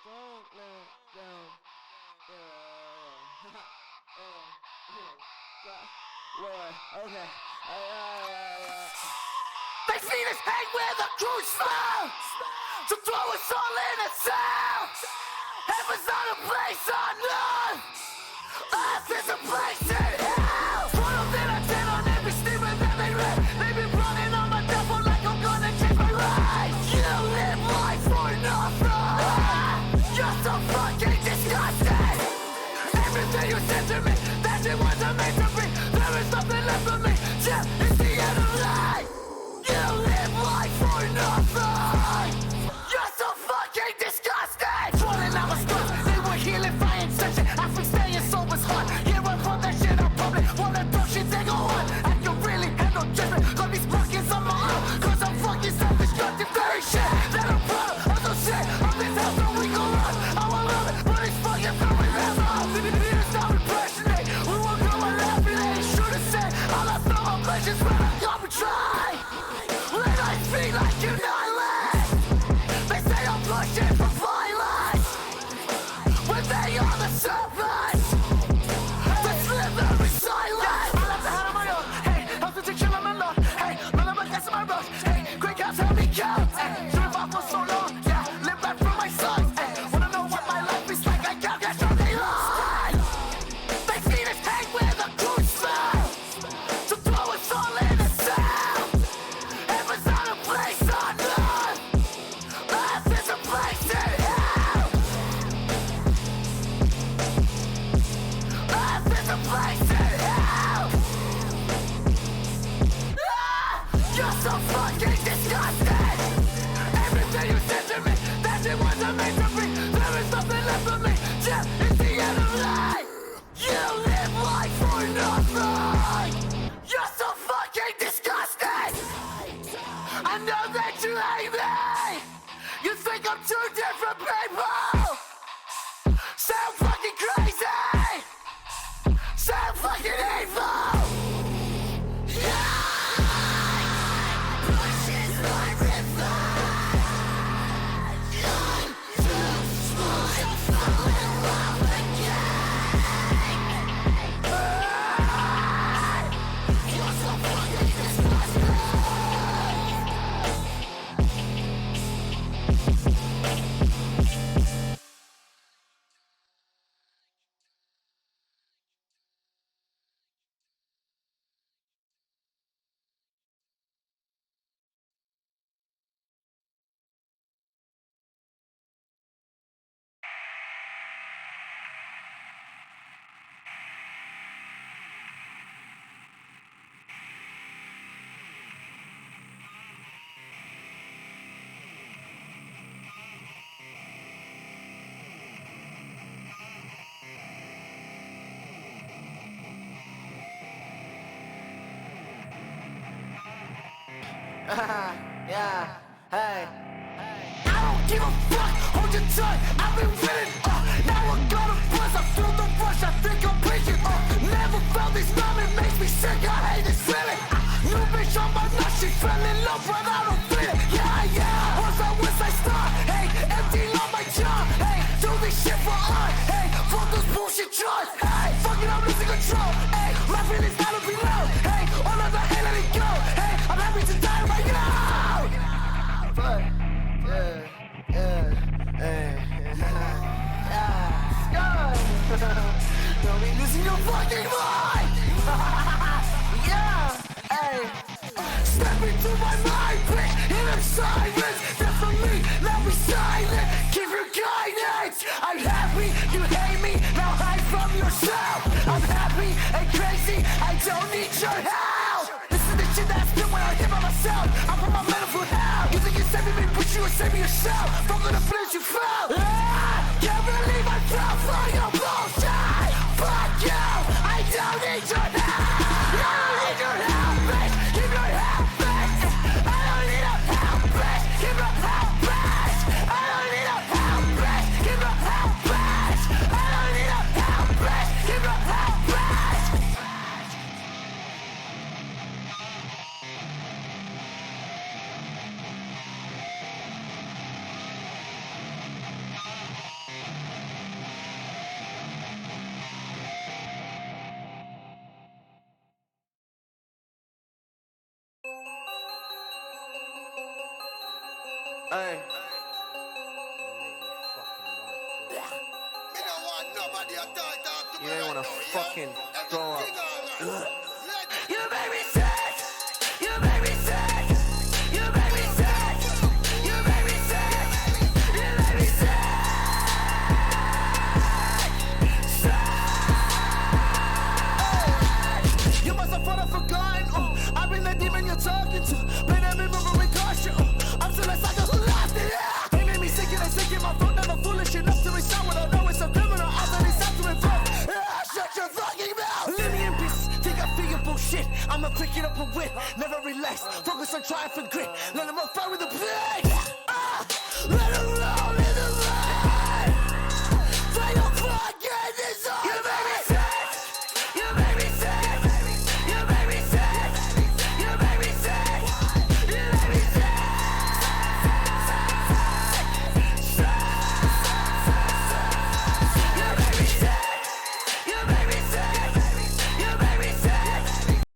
Don't let down. Lord, okay. They see us hang with a crucified to throw us all in a cell. Heaven's not a place on earth. Earth is a place in hell. Told that I did on every statement that they read. They've been running on my devil like I'm gonna change my life. You live life for nothing. You're so fucking disgusting. Everything you said to me, that shit wasn't meant to be. There is nothing left of me. Death is the end of life. You live life for nothing. You're so fucking disgusting. Falling out my scars, they were healing fire section. I think staying sober's hard. Yeah, I brought that shit up public. Wanna throw shit, they go on. I can really have no judgment. Got these pockets on my own. Cause I'm fucking selfish, got the very shit that I'm proud of. I'm so sick of this house, so we go run. I will love it, but it's fucking very level. Need to stop impressioning. We won't go and laughing. They should've said all I thought my pleasures, but I gotta try. When I feel like you're not left, they say I'm pushing for violence. When they are the servants, the slither is silent. I left the hand on my own. Hey, how's the chicken on my lawn? Hey, none of my guys on my road. Hey, great cows help me count. Hey, survive for so long. Yeah, live life for my sons. Hey, wanna know what my life is like? I count cash all day long. They feed us hang with a cruise spell to throw us all in a cell. Heaven's not a place on earth. Earth is a place in hell. Earth is a place in hell. You're so fucking disgusting. Everything you said to me, that shit wasn't meant to be. There is nothing left of me. Death is the end of life. You live life for nothing. You're so fucking disgusting. I know that you hate me. You think I'm two different people. Sound fucking crazy. Sound fucking evil. Pushes my revenge. I'm too smart to fall in love again. You're so fucking disgusting. Yeah, hey. I don't give a fuck, hold your tongue, I've been winning, now I got a buzz, I feel the rush, I think I'm preaching, never felt this love, it makes me sick, I hate this feeling, new bitch on my nuts, she fell in love, but I don't feel it, yeah, once I start, hey, empty on my jaw, hey, do this shit for art, hey, fuck those bullshit drugs, hey, fucking I'm losing control, hey, my feelings gotta be low, hey, all of the hate let it go, hey, I'm happy to die right now. Fuck. Don't be losing your fucking mind. Yeah, hey. Step into my mind, bitch. In a silence, that's for me. Now be silent. Give your guidance. I'm happy you hate me. Now hide from yourself. I'm happy and crazy. I don't need your help. This is the shit that I spit when I hit by myself. I'm from my mental hell. You think you're saving me, but you were saving yourself. From the place you fell. Can't believe I fell for your bullshit. Fuck you. I don't need your help. I don't need your help, bitch. Give your help, bitch. I don't need your help, bitch. Give your help, bitch. I don't need your help, bitch. Give your help, bitch. I don't need your help, bitch. Give your help, bitch. Hey. Me don't want nobody to talk to me You ain't right wanna now, fucking yeah? grow up. Everything alright. You make me sick. You make me sick. You make me sick. You make me sick. You make me sick. You must have thought I forgotten. I've been the demon you're talking to. Been every movement with caution. I'm still a psycho who lost it. They made me sick and sick in my throat. Never foolish enough to resound what I know it's a criminal. I thought it's time to invoke. Shut your fucking mouth. Leave me in peace. Think I figure bullshit. I'ma pick it up and win. Never relax. Focus on triumph and grit. Let them all fight with the pain. Let